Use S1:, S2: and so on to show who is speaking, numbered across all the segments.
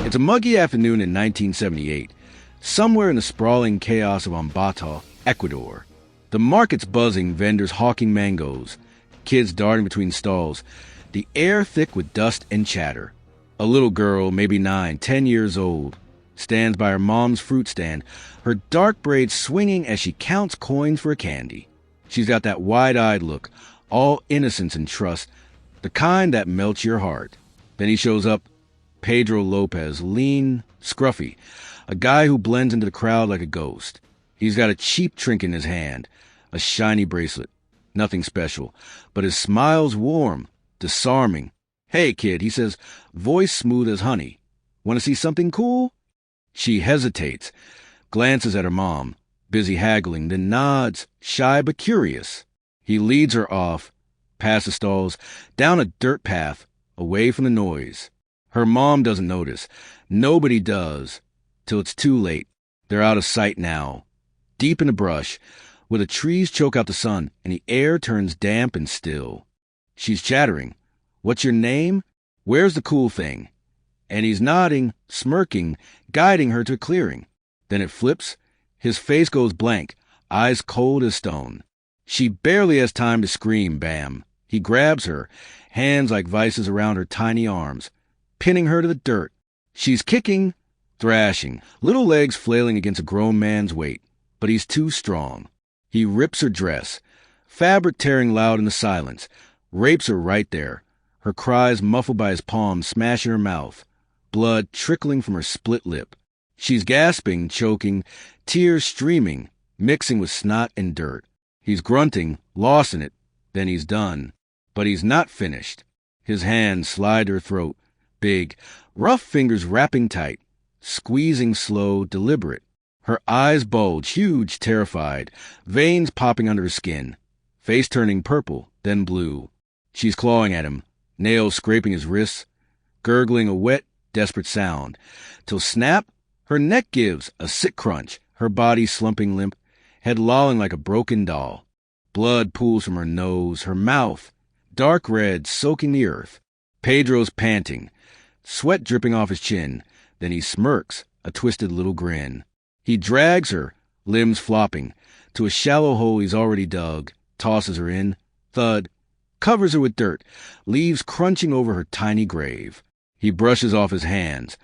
S1: It's a muggy afternoon in 1978, somewhere in the sprawling chaos of Ambato, Ecuador. The market's buzzing, vendors hawking mangoes, kids darting between stalls, the air thick with dust and chatter. A little girl, maybe 9, 10 years old, stands by her mom's fruit stand, her dark braids swinging as she counts coins for a candy. She's got that wide-eyed look, all innocence and trust, the kind that melts your heart. Then he shows up, Pedro López, lean, scruffy, a guy who blends into the crowd like a ghost. He's got a cheap trinket in his hand, a shiny bracelet. Nothing special, but his smile's warm, disarming. "Hey, kid," he says, voice smooth as honey. "Want to see something cool?" She hesitates, glances at her mom, busy haggling, then nods, shy but curious. He leads her off, past the stalls, down a dirt path, away from the noise. Her mom doesn't notice. Nobody does, till it's too late. They're out of sight now, deep in the brush, where the trees choke out the sun and the air turns damp and still. She's chattering. "What's your name? Where's the cool thing?" And he's nodding, smirking, guiding her to a clearing. Then it flips. His face goes blank, eyes cold as stone. She barely has time to scream, bam. He grabs her, hands like vices around her tiny arms, pinning her to the dirt. She's kicking, thrashing, little legs flailing against a grown man's weight, but he's too strong. He rips her dress, fabric tearing loud in the silence, rapes her right there, her cries muffled by his palm smashing her mouth, blood trickling from her split lip. She's gasping, choking, tears streaming, mixing with snot and dirt. He's grunting, lost in it, then he's done. But he's not finished. His hands slide her throat, big, rough fingers wrapping tight, squeezing slow, deliberate. Her eyes bulge, huge, terrified, veins popping under her skin, face turning purple, then blue. She's clawing at him, nails scraping his wrists, gurgling a wet, desperate sound, till snap, her neck gives a sick crunch, her body slumping limp, head lolling like a broken doll. Blood pools from her nose, her mouth, dark red, soaking the earth. Pedro's panting, sweat dripping off his chin. Then he smirks, a twisted little grin. He drags her, limbs flopping, to a shallow hole he's already dug, tosses her in, thud, covers her with dirt, leaves crunching over her tiny grave. He brushes off his hands,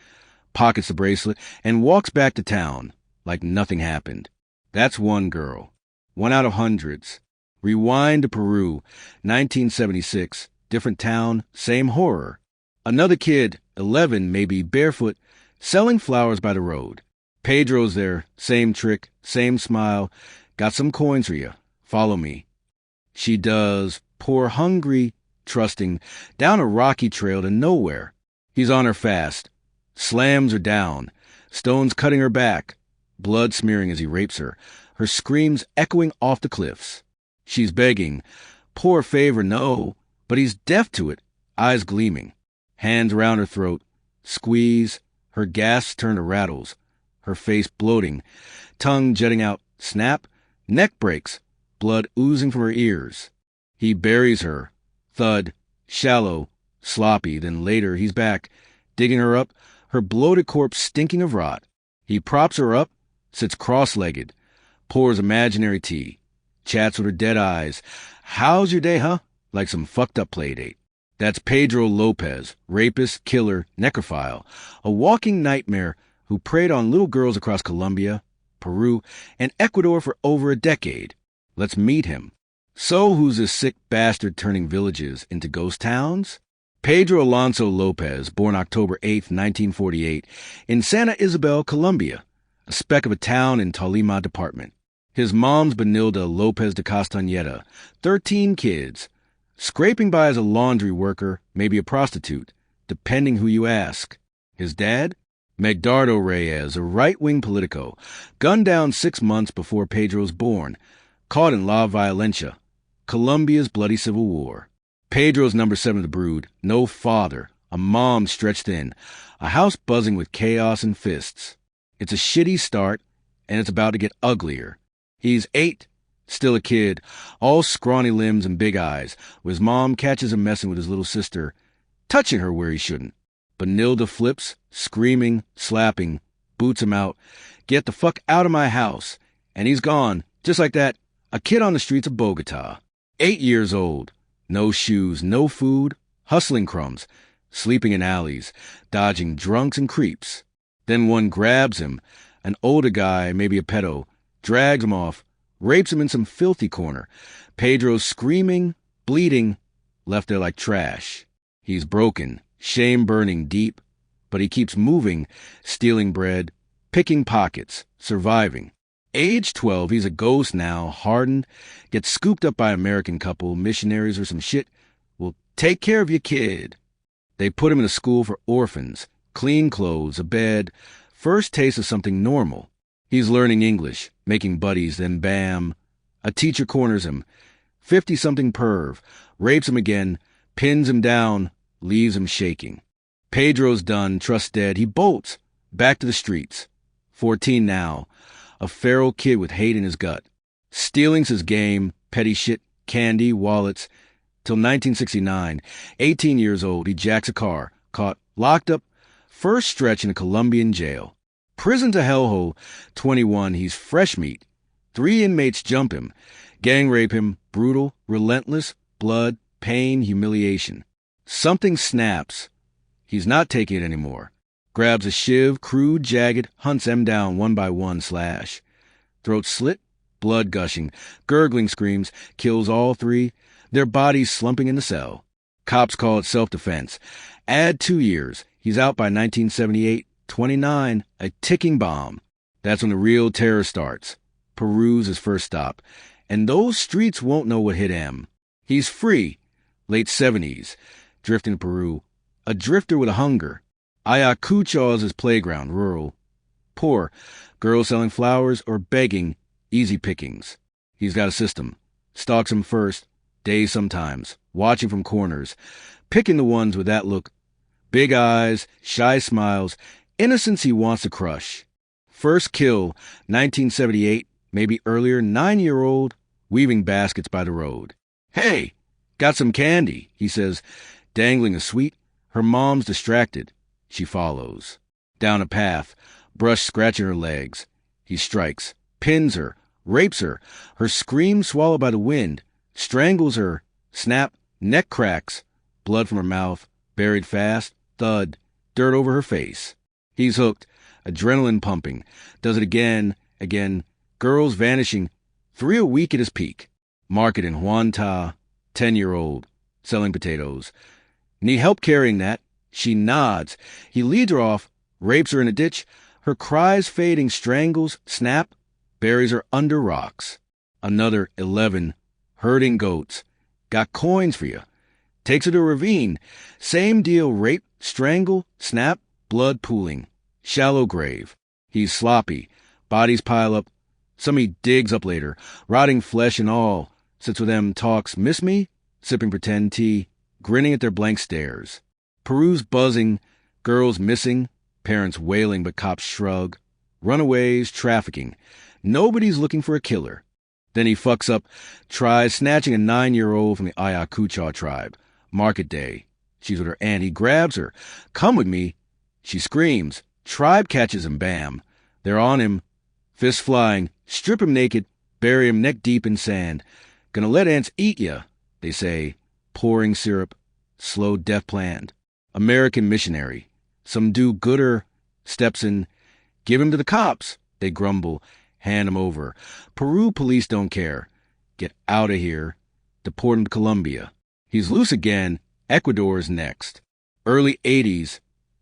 S1: pockets the bracelet, and walks back to town like nothing happened. That's one girl, one out of hundreds. Rewind to Peru, 1976, different town, same horror. Another kid, 11, maybe barefoot, selling flowers by the road. Pedro's there, same trick, same smile. "Got some coins for you. Follow me." She does, poor hungry, trusting, down a rocky trail to nowhere. He's on her fast, slams her down, stones cutting her back, blood smearing as he rapes her, her screams echoing off the cliffs. She's begging, poor favor, no, but he's deaf to it, eyes gleaming, hands around her throat, squeeze, her gasps turn to rattles, her face bloating, tongue jutting out, snap, neck breaks, blood oozing from her ears. He buries her, thud, shallow, sloppy, then later he's back, digging her up, her bloated corpse stinking of rot. He props her up, sits cross-legged, pours imaginary tea, chats with her dead eyes. "How's your day, huh?" Like some fucked-up playdate. That's Pedro López, rapist, killer, necrophile, a walking nightmare who preyed on little girls across Colombia, Peru, and Ecuador for over a decade. Let's meet him. So who's this sick bastard turning villages into ghost towns? Pedro Alonso López, born October 8, 1948, in Santa Isabel, Colombia, a speck of a town in Tolima department. His mom's Benilda López de Castañeda, 13 kids, scraping by as a laundry worker, maybe a prostitute, depending who you ask. His dad? Megdardo Reyes, a right-wing politico, gunned down 6 months before Pedro's born, caught in La Violencia, Colombia's bloody civil war. Pedro's number 7 of the brood, no father, a mom stretched thin, a house buzzing with chaos and fists. It's a shitty start, and it's about to get uglier. He's 8, still a kid, all scrawny limbs and big eyes, where his mom catches him messing with his little sister, touching her where he shouldn't. Benilda flips, screaming, slapping, boots him out. Get the fuck out of my house. And he's gone, just like that. A kid on the streets of Bogota. 8 years old. No shoes, no food, hustling crumbs, sleeping in alleys, dodging drunks and creeps. Then one grabs him, an older guy, maybe a pedo, drags him off, rapes him in some filthy corner. Pedro's screaming, bleeding, left there like trash. He's broken, shame burning deep, but he keeps moving, stealing bread, picking pockets, surviving. Age 12, he's a ghost now, hardened, gets scooped up by American couple, missionaries or some shit. Well, take care of your kid. They put him in a school for orphans, clean clothes, a bed, first taste of something normal. He's learning English, making buddies, then bam, a teacher corners him. 50-something perv, rapes him again, pins him down, leaves him shaking. Pedro's done, trust dead, he bolts, back to the streets. 14 now, a feral kid with hate in his gut. Stealing's his game, petty shit, candy, wallets. Till 1969, 18 years old, he jacks a car, caught, locked up, first stretch in a Colombian jail. Prison to hellhole, 21, he's fresh meat. 3 inmates jump him, gang rape him, brutal, relentless, blood, pain, humiliation. Something snaps. He's not taking it anymore. Grabs a shiv, crude, jagged, hunts them down one by one, slash. Throat slit, blood gushing, gurgling screams, kills all 3, their bodies slumping in the cell. Cops call it self-defense. Add 2 years. He's out by 1978, 29, a ticking bomb. That's when the real terror starts. Peru's his first stop. And those streets won't know what hit him. He's free. Late 70s. Drifting to Peru. A drifter with a hunger. Ayacucho is his playground, rural. Poor. Girls selling flowers or begging. Easy pickings. He's got a system. Stalks him first. Days sometimes. Watching from corners. Picking the ones with that look. Big eyes. Shy smiles. Innocence he wants to crush. First kill. 1978. Maybe earlier. 9-year-old. Weaving baskets by the road. Hey! Got some candy, he says, dangling a sweet. Her mom's distracted. She follows. Down a path, brush scratching her legs. He strikes, pins her, rapes her. Her scream swallowed by the wind, strangles her. Snap, neck cracks. Blood from her mouth, buried fast. Thud, dirt over her face. He's hooked, adrenaline pumping. Does it again. Girls vanishing. 3 a week at his peak. Market in Huanta. 10-year-old, selling potatoes. Need help carrying that? She nods. He leads her off, rapes her in a ditch. Her cries fading, strangles, snap, buries her under rocks. Another 11, herding goats. Got coins for you. Takes her to a ravine. Same deal, rape, strangle, snap, blood pooling. Shallow grave. He's sloppy. Bodies pile up. Some he digs up later, rotting flesh and all. Sits with them, talks, miss me? Sipping pretend tea, grinning at their blank stares. Peru's buzzing, girls missing, parents wailing but cops shrug. Runaways, trafficking. Nobody's looking for a killer. Then he fucks up, tries snatching a 9-year-old from the Ayacucho tribe. Market day. She's with her aunt. He grabs her. Come with me. She screams. Tribe catches him, bam. They're on him. Fists flying. Strip him naked. Bury him neck deep in sand. Gonna let ants eat ya, they say. Pouring syrup. Slow death planned. American missionary. Some do-gooder steps in. Give him to the cops, they grumble. Hand him over. Peru police don't care. Get out of here. Deport him to Colombia. He's loose again. Ecuador's next. Early 80s.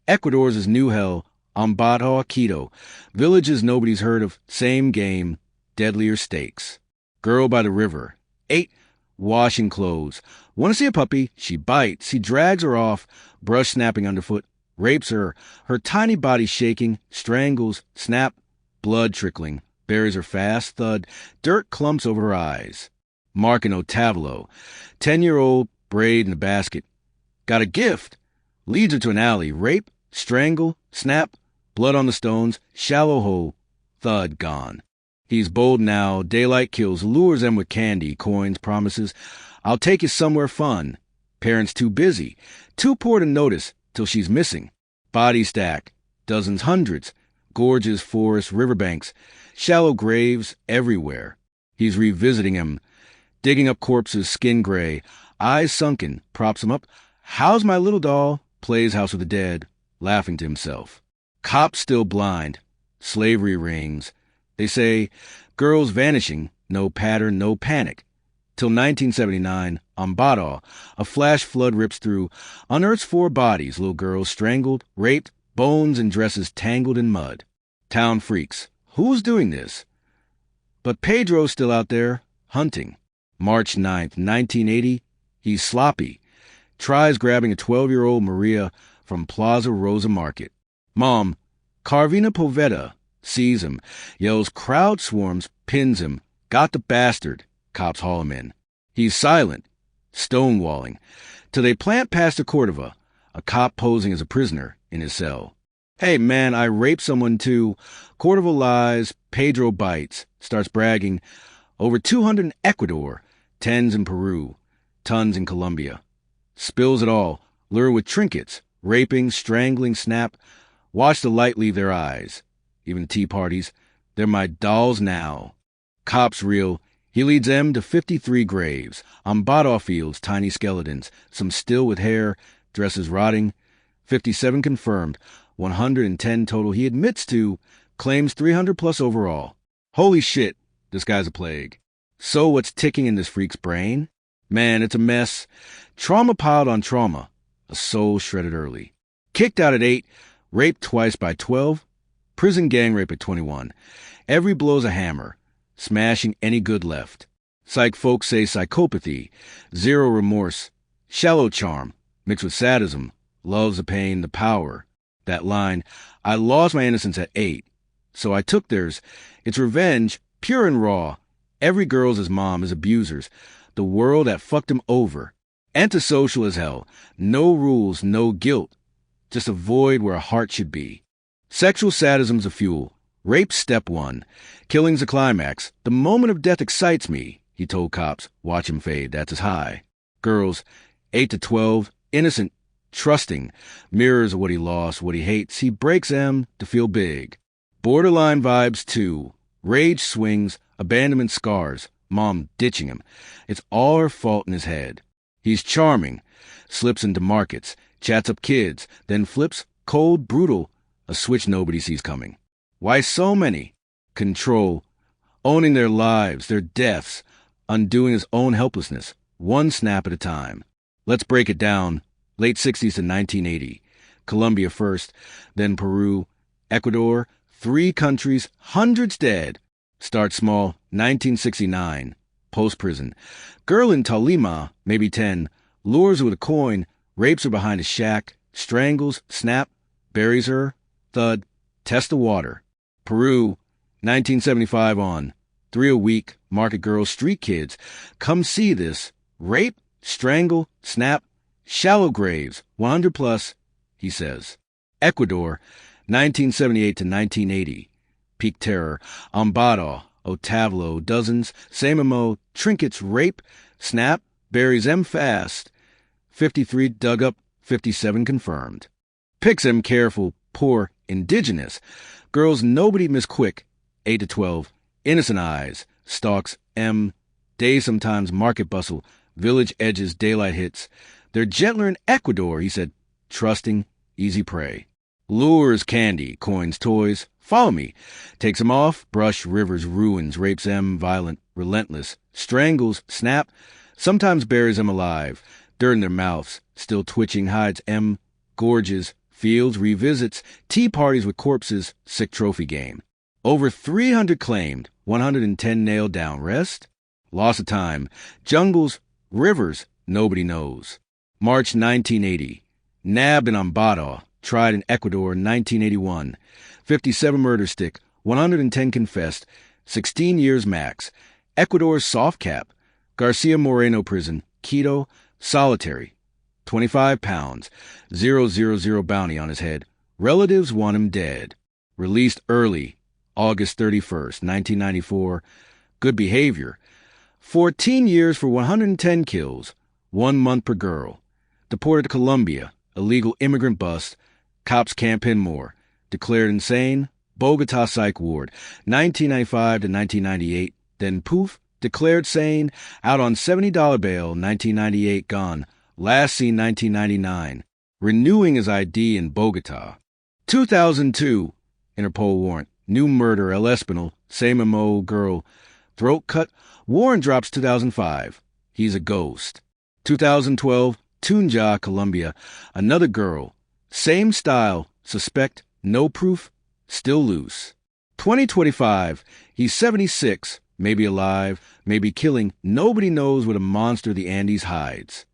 S1: Ecuador's his new hell. Ambato, Quito. Villages nobody's heard of. Same game. Deadlier stakes. Girl by the river. 8. Washing clothes. Want to see a puppy? She bites. He drags her off. Brush snapping underfoot. Rapes her. Her tiny body shaking. Strangles. Snap. Blood trickling. Buries her fast. Thud. Dirt clumps over her eyes. Mark in Otavalo. 10-year-old. Braid in a basket. Got a gift. Leads her to an alley. Rape. Strangle. Snap. Blood on the stones. Shallow hole. Thud gone. He's bold now. Daylight kills. Lures them with candy, coins, promises. I'll take you somewhere fun. Parents too busy. Too poor to notice till she's missing. Body stack, dozens, hundreds, gorges, forests, riverbanks, shallow graves everywhere. He's revisiting 'em, digging up corpses, skin gray, eyes sunken, props 'em up. How's my little doll? Plays House with the Dead, laughing to himself. Cops still blind. Slavery rings. They say, girls vanishing, no pattern, no panic. Till 1979, Ambato, a flash flood rips through, unearths 4 bodies, little girls strangled, raped, bones and dresses tangled in mud. Town freaks. Who's doing this? But Pedro's still out there, hunting. March 9th, 1980, he's sloppy. Tries grabbing a 12-year-old Maria from Plaza Rosa Market. Mom, Carvina Poveda, sees him, yells crowd swarms, pins him. Got the bastard. Cops haul him in. He's silent, stonewalling, till they plant Pastor Cordova, a cop posing as a prisoner, in his cell. Hey, man, I raped someone too. Cordova lies, Pedro bites, starts bragging. Over 200 in Ecuador, 10s in Peru, tons in Colombia. Spills it all, lure with trinkets, raping, strangling, snap. Watch the light leave their eyes. Even tea parties, they're my dolls now. Cops reel. He leads them to 53 graves, Ambato fields, tiny skeletons, some still with hair, dresses rotting. 57 confirmed, 110 total he admits to, claims 300 plus overall. Holy shit, this guy's a plague. So what's ticking in this freak's brain? Man, it's a mess. Trauma piled on trauma. A soul shredded early. Kicked out at 8, raped twice by 12, prison gang rape at 21. Every blow's a hammer. Smashing any good left. Psych folks say psychopathy, zero remorse, shallow charm, mixed with sadism, loves the pain, the power. That line, I lost my innocence at 8, so I took theirs. It's revenge, pure and raw. Every girl's his mom, his abusers. The world that fucked him over. Antisocial as hell. No rules, no guilt. Just a void where a heart should be. Sexual sadism's a fuel. Rape's step 1. Killing's a climax. The moment of death excites me, he told cops. Watch him fade, that's his high. Girls, 8 to 12, innocent, trusting. Mirrors of what he lost, what he hates. He breaks them to feel big. Borderline vibes too. Rage swings, abandonment scars. Mom ditching him. It's all her fault in his head. He's charming. Slips into markets. Chats up kids. Then flips, cold, brutal. A switch nobody sees coming. Why so many? Control. Owning their lives, their deaths. Undoing his own helplessness. One snap at a time. Let's break it down. Late 60s to 1980. Colombia first, then Peru, Ecuador, 3 countries, hundreds dead. Start small, 1969. Post-prison. Girl in Tolima, maybe 10. Lures her with a coin, rapes her behind a shack, strangles, snap, buries her, thud, test the water. Peru, 1975 on. 3 a week, market girls, street kids. Come see this. Rape, strangle, snap, shallow graves, 100 plus, he says. Ecuador, 1978 to 1980. Peak terror. Ambato, Otavlo, dozens, same MO, trinkets, rape, snap, buries them fast. 53 dug up, 57 confirmed. Picks them careful, poor, indigenous. Girls nobody miss quick, 8 to 12. Innocent eyes, stalks, M. Day sometimes, market bustle, village edges, daylight hits. They're gentler in Ecuador, he said, trusting, easy prey. Lures, candy, coins, toys. Follow me. Takes them off, brush, rivers, ruins, rapes them, violent, relentless. Strangles, snap, sometimes buries them alive. Dirt in their mouths, still twitching, hides M. Gorges, fields, revisits, tea parties with corpses, sick trophy game. Over 300 claimed, 110 nailed down. Rest? Loss of time. Jungles, rivers, nobody knows. March 1980. Nabbed in Ambato, tried in Ecuador 1981. 57 murder stick, 110 confessed, 16 years max. Ecuador's soft cap. Garcia Moreno prison, Quito, solitary. 25 pounds, 000 bounty on his head. Relatives want him dead. Released early, August 31st, 1994. Good behavior. 14 years for 110 kills, 1 month per girl. Deported to Colombia, illegal immigrant bust, Cops can't pin more. Declared insane. Bogota psych ward. 1995 to 1998. Then poof. Declared sane. Out on $70 bail. 1998 gone. Last seen 1999. Renewing his ID in Bogota. 2002. Interpol warrant. New murder. El Espinal. Same MO girl. Throat cut. Warrant drops 2005. He's a ghost. 2012. Tunja, Colombia. Another girl. Same style. Suspect. No proof. Still loose. 2025. He's 76. Maybe alive. Maybe killing. Nobody knows what a monster the Andes hides.